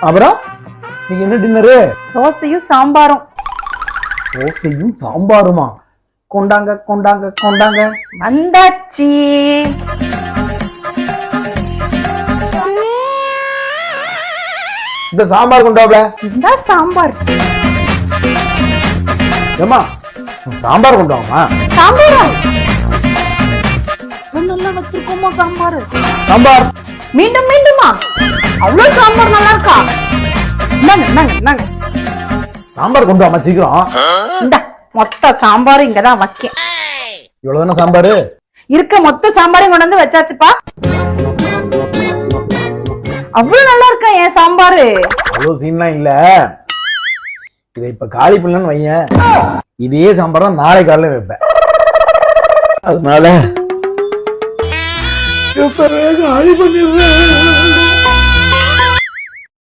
அப்புறம் நீங்க என்ன டின்னரு? தோசையும் சாம்பாரும். தோசையும் சாம்பாருமா? கொண்டாங்க கொண்டாங்க கொண்டாங்க. வந்தாச்சி. இந்த சாம்பார் கொண்டாப்ல. இந்த சாம்பார். ஏமா சாம்பார் கொண்டாமா? சாம்பாரா? நல்லா வச்சிருக்கோமா சாம்பார்? சாம்பார் மீண்டும் மீண்டுமா? அவ்வளவு சாம்பார் நல்லா இருக்கா? நாங்க சாம்பார் கொண்டாமா சீக்கிரம். இந்த மொத்த சாம்பார் இங்கதான் வைக்க. இவ்வளவுதானே சாம்பாரு? இருக்க மொத்த சாம்பாரையும் கொண்டு வந்து வச்சாச்சுப்பா. அவ்வளவு நல்லா இருக்கா என் சாம்பாரு? அவ்வளவு சீன்லாம் இல்ல. இதை இப்ப காலி பண்ணலன்னு வையேன், இதே சாம்பார் தான் நாளை காலையில வைப்பேன். அதனால காலி பண்ணிடுறேன்.